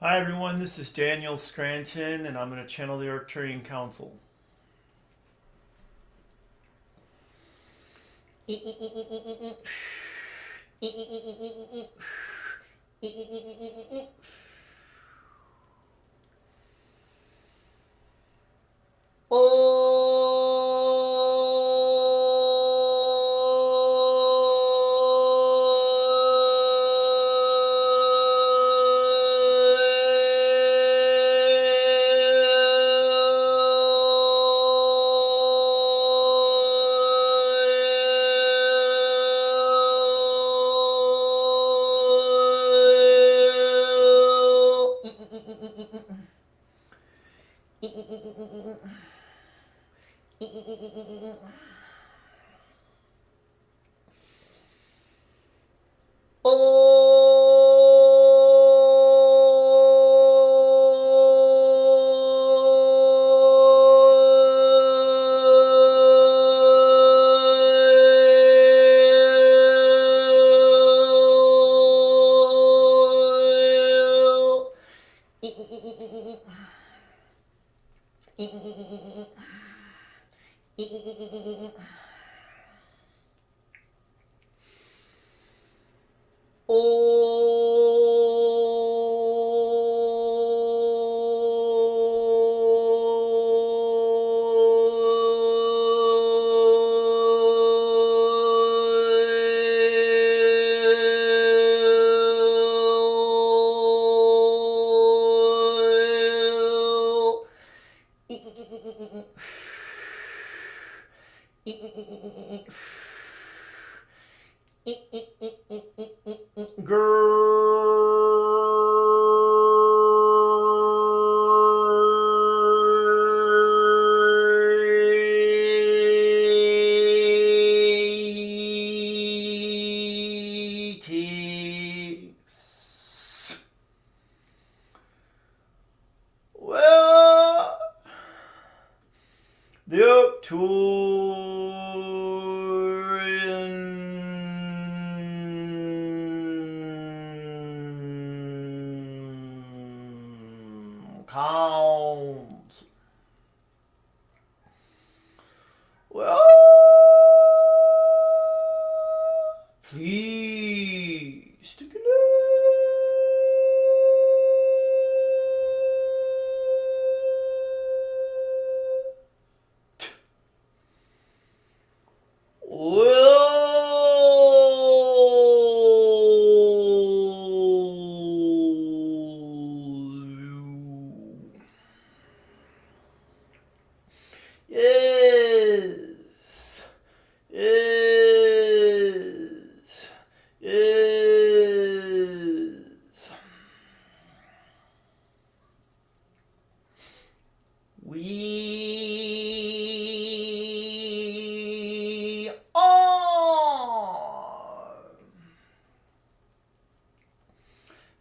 Hi everyone, this is Daniel Scranton, and I'm going to channel the Arcturian Council. Greetings. Well, the Arcturian Council. Well, please to connect. Yes. Yes. Yes. We are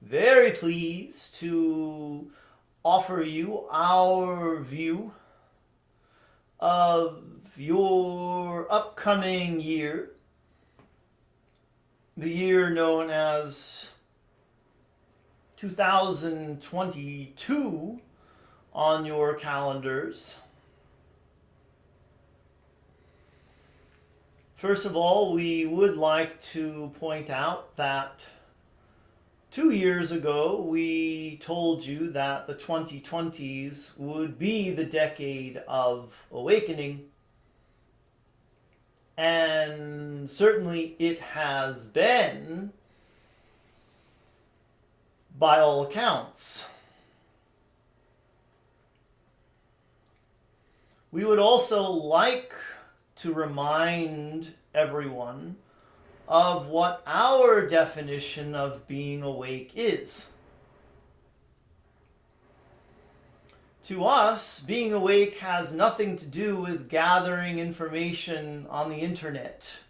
very pleased to offer you our view of your upcoming year, the year known as 2022 on your calendars. First of all, we would like to point out that 2 years ago, we told you that the 2020s would be the decade of awakening. And certainly it has been, by all accounts. We would also like to remind everyone of what our definition of being awake is. To us, being awake has nothing to do with gathering information on the internet.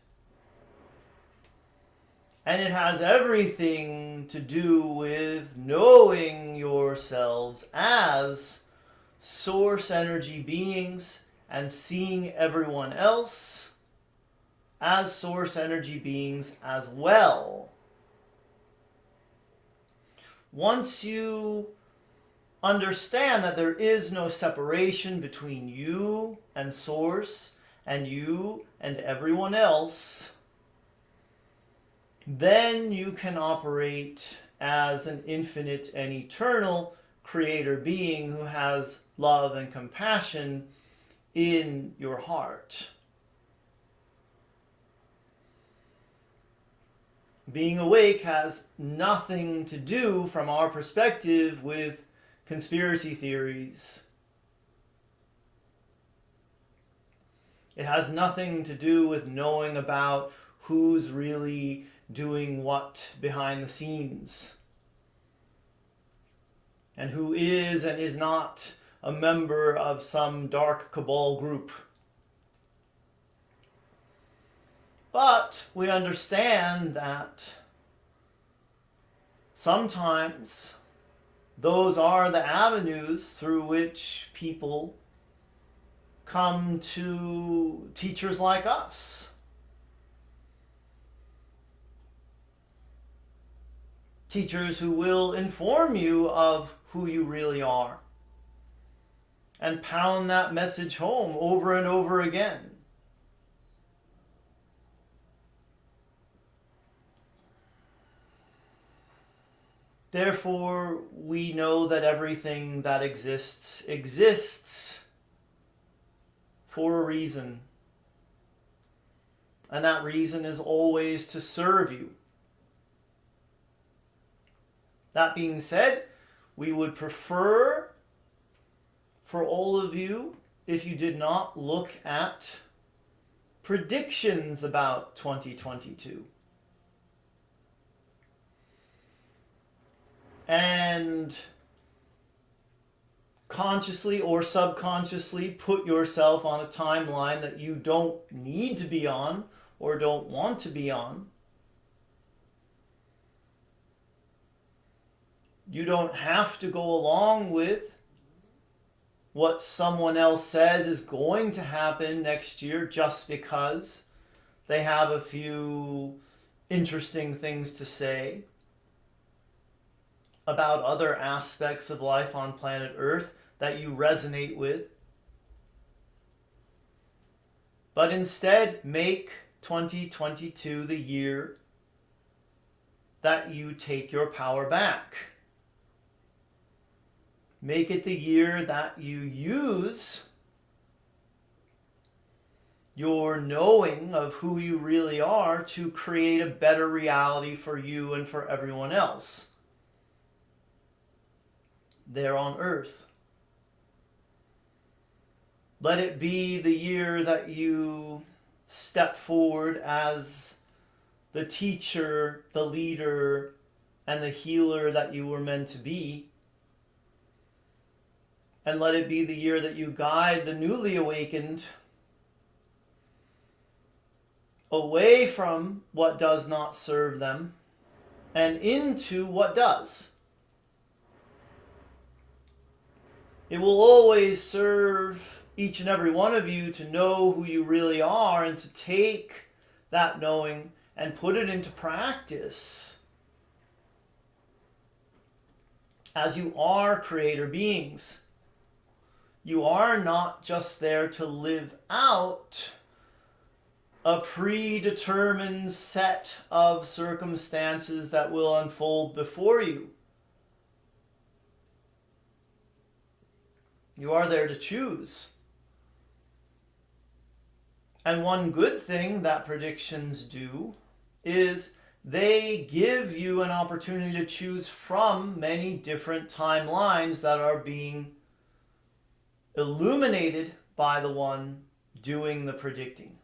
And it has everything to do with knowing yourselves as source energy beings and seeing everyone else as source energy beings as well. Once you understand that there is no separation between you and Source and you and everyone else, then you can operate as an infinite and eternal creator being who has love and compassion in your heart. Being awake has nothing to do, from our perspective, with conspiracy theories. It has nothing to do with knowing about who's really doing what behind the scenes, and who is and is not a member of some dark cabal group. But we understand that sometimes those are the avenues through which people come to teachers like us. Teachers who will inform you of who you really are and pound that message home over and over again. Therefore, we know that everything that exists for a reason. And that reason is always to serve you. That being said, we would prefer for all of you if you did not look at predictions about 2022. And consciously or subconsciously put yourself on a timeline that you don't need to be on or don't want to be on. You don't have to go along with what someone else says is going to happen next year just because they have a few interesting things to say about other aspects of life on planet Earth that you resonate with. But instead, make 2022 the year that you take your power back. Make it the year that you use your knowing of who you really are to create a better reality for you and for everyone else there on Earth. Let it be the year that you step forward as the teacher, the leader, and the healer that you were meant to be. And let it be the year that you guide the newly awakened away from what does not serve them and into what does. It will always serve each and every one of you to know who you really are and to take that knowing and put it into practice. As you are creator beings, you are not just there to live out a predetermined set of circumstances that will unfold before you. You are there to choose. And one good thing that predictions do is they give you an opportunity to choose from many different timelines that are being illuminated by the one doing the predicting.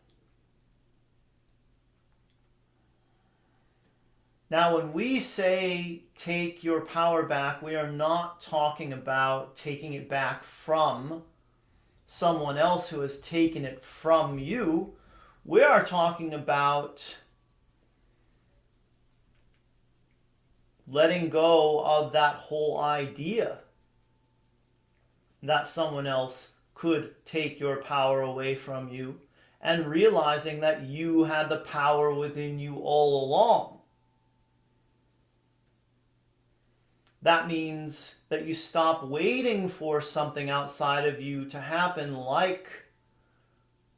Now, when we say take your power back, we are not talking about taking it back from someone else who has taken it from you. We are talking about letting go of that whole idea that someone else could take your power away from you and realizing that you had the power within you all along. That means that you stop waiting for something outside of you to happen, like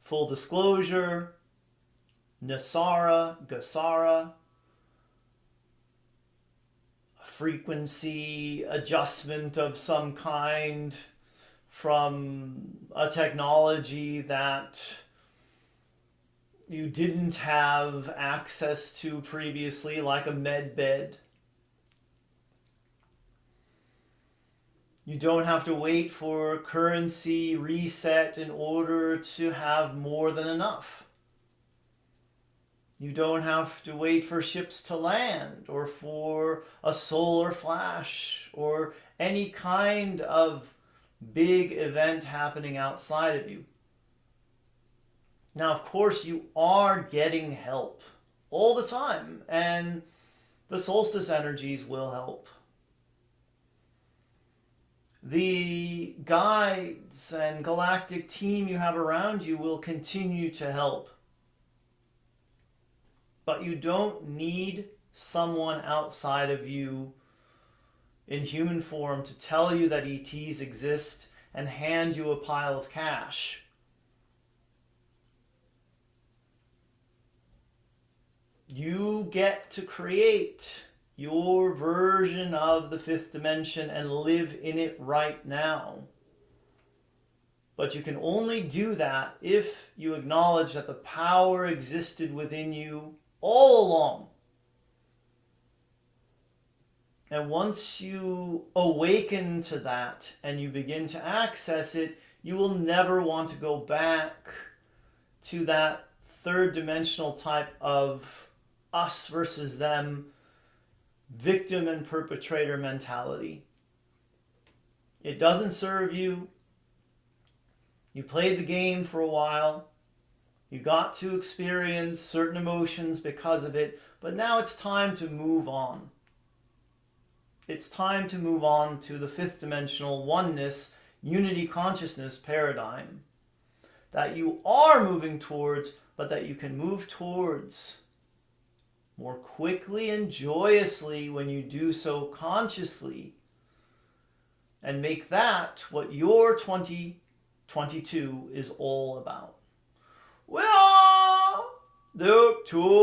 full disclosure, Nasara, Gasara, a frequency adjustment of some kind from a technology that you didn't have access to previously, like a med bed. You don't have to wait for currency reset in order to have more than enough. You don't have to wait for ships to land or for a solar flash or any kind of big event happening outside of you. Now, of course, you are getting help all the time, and the solstice energies will help. The guides and galactic team you have around you will continue to help. But you don't need someone outside of you in human form to tell you that ETs exist and hand you a pile of cash. You get to create your version of the fifth dimension and live in it right now. But you can only do that if you acknowledge that the power existed within you all along. And once you awaken to that and you begin to access it, you will never want to go back to that third dimensional type of us versus them, victim and perpetrator mentality. It doesn't serve you. You played the game for a while. You got to experience certain emotions because of it, but now it's time to move on. It's time to move on to the fifth dimensional oneness, unity consciousness paradigm that you are moving towards, but that you can move towards more quickly and joyously when you do so consciously, and make that what your 2022 is all about. We are the Arcturian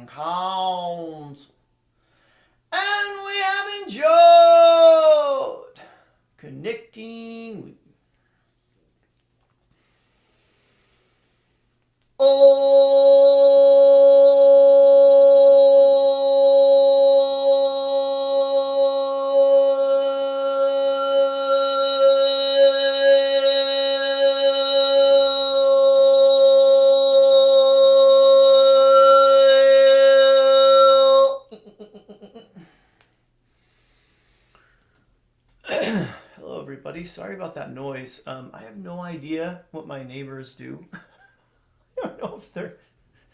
Council, and we have enjoyed connecting with Sorry about that noise. I have no idea what my neighbors do. I don't know if they're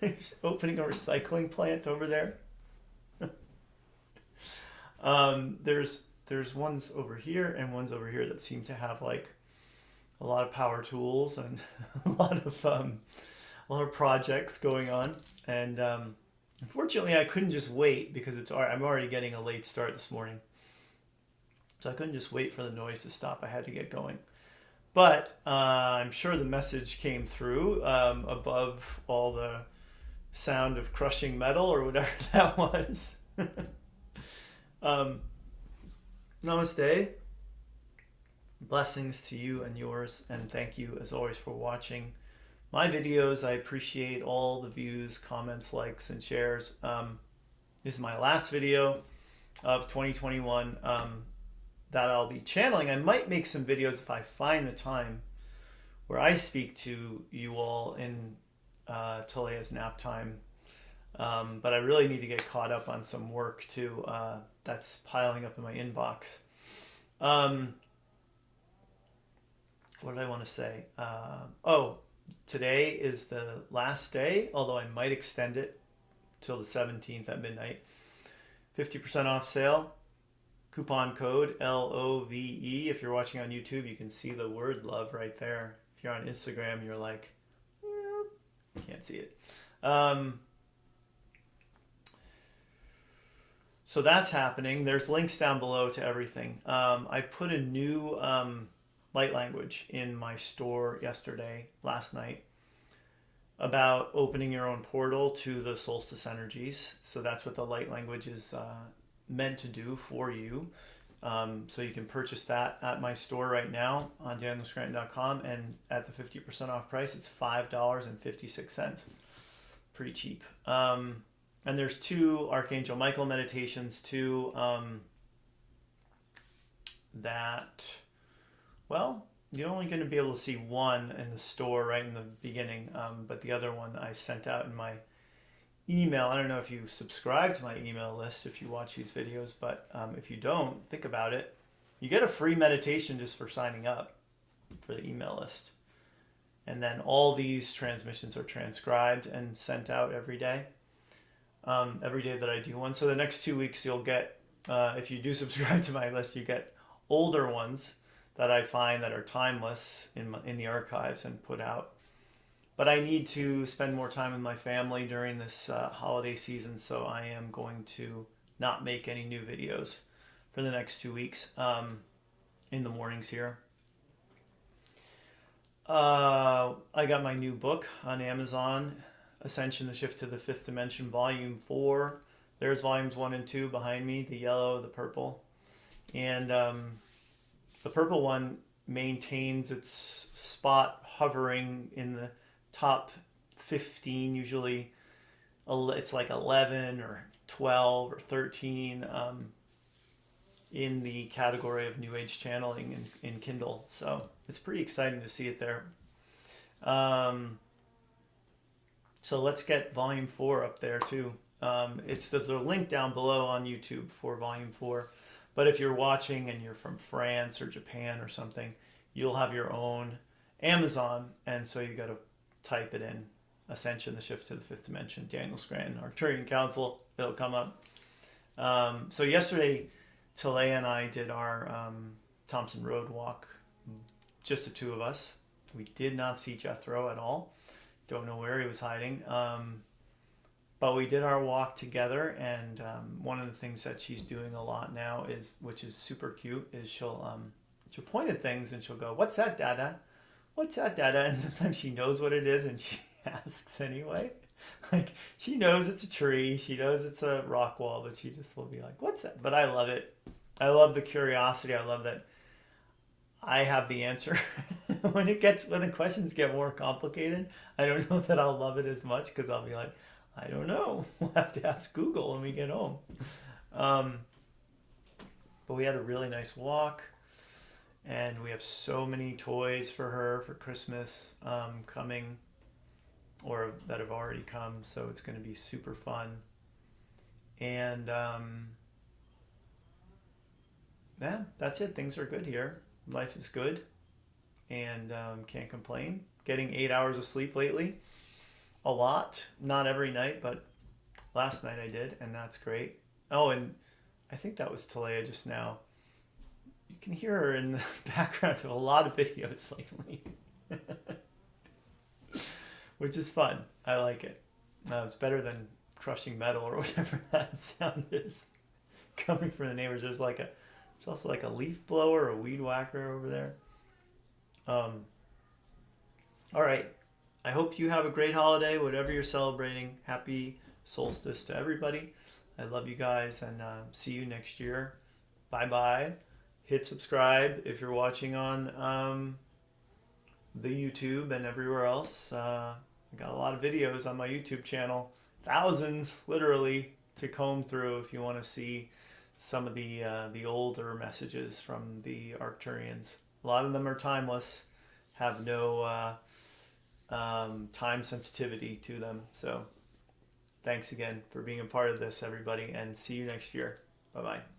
just opening a recycling plant over there. There's ones over here and ones over here that seem to have like a lot of power tools and a lot of projects going on. And unfortunately, I couldn't just wait because I'm already getting a late start this morning. So I couldn't just wait for the noise to stop. I had to get going. But I'm sure the message came through above all the sound of crushing metal or whatever that was. Namaste. Blessings to you and yours. And thank you as always for watching my videos. I appreciate all the views, comments, likes, and shares. This is my last video of 2021. That I'll be channeling. I might make some videos if I find the time where I speak to you all in Talea's nap time. But I really need to get caught up on some work too. That's piling up in my inbox. What did I want to say? Today is the last day, although I might extend it till the 17th at midnight. 50% off sale. Coupon code LOVE. If you're watching on YouTube, you can see the word love right there. If you're on Instagram, you're like, can't see it. So that's happening. There's links down below to everything. I put a new light language in my store last night, about opening your own portal to the solstice energies. So that's what the light language is meant to do for you. So you can purchase that at my store right now on danielscranton.com, and at the 50% off price, it's $5.56. Pretty cheap. And there's 2 Archangel Michael meditations too, that, well, you're only going to be able to see one in the store right in the beginning, but the other one I sent out in my email. I don't know if you subscribe to my email list if you watch these videos, but if you don't, think about it. You get a free meditation just for signing up for the email list. And then all these transmissions are transcribed and sent out every day that I do one. So the next 2 weeks you'll get, if you do subscribe to my list, you get older ones that I find that are timeless in the archives and put out. But I need to spend more time with my family during this holiday season, so I am going to not make any new videos for the next 2 weeks in the mornings here. I got my new book on Amazon, Ascension, the Shift to the Fifth Dimension, Volume 4. There's Volumes 1 and 2 behind me, the yellow, the purple. And the purple one maintains its spot hovering in the top 15, usually it's like 11 or 12 or 13 in the category of New Age channeling in Kindle. So it's pretty exciting to see it there. So let's get Volume 4 up there too. There's a link down below on YouTube for Volume 4. But if you're watching and you're from France or Japan or something, you'll have your own Amazon, and so you got to type it in, Ascension, the Shift to the Fifth Dimension, Daniel Scranton, Arcturian Council, it'll come up. So yesterday, Talea and I did our Thompson Road walk, just the 2 of us. We did not see Jethro at all. Don't know where he was hiding. But we did our walk together, and one of the things that she's doing a lot now is, which is super cute, is she'll point at things and she'll go, "What's that, Dada? What's that, Dada?" And sometimes she knows what it is and she asks anyway. Like, she knows it's a tree, she knows it's a rock wall, but she just will be like, "What's that?" But I love it. I love the curiosity. I love that I have the answer. When the questions get more complicated, I don't know that I'll love it as much, because I'll be like, I don't know. We'll have to ask Google when we get home. But we had a really nice walk, and we have so many toys for her for Christmas coming, or that have already come. So it's going to be super fun. And yeah, that's it. Things are good here. Life is good, and can't complain. Getting 8 hours of sleep lately. A lot, not every night, but last night I did, and that's great. Oh, and I think that was Talea just now. You can hear her in the background of a lot of videos lately, which is fun. I like it. It's better than crushing metal or whatever that sound is coming from the neighbors. There's also like a leaf blower, a weed whacker over there. All right. I hope you have a great holiday, whatever you're celebrating. Happy solstice to everybody. I love you guys, and see you next year. Bye-bye. Hit subscribe if you're watching on the YouTube and everywhere else. I got a lot of videos on my YouTube channel. Thousands, literally, to comb through if you want to see some of the older messages from the Arcturians. A lot of them are timeless, have no time sensitivity to them. So thanks again for being a part of this, everybody, and see you next year. Bye-bye.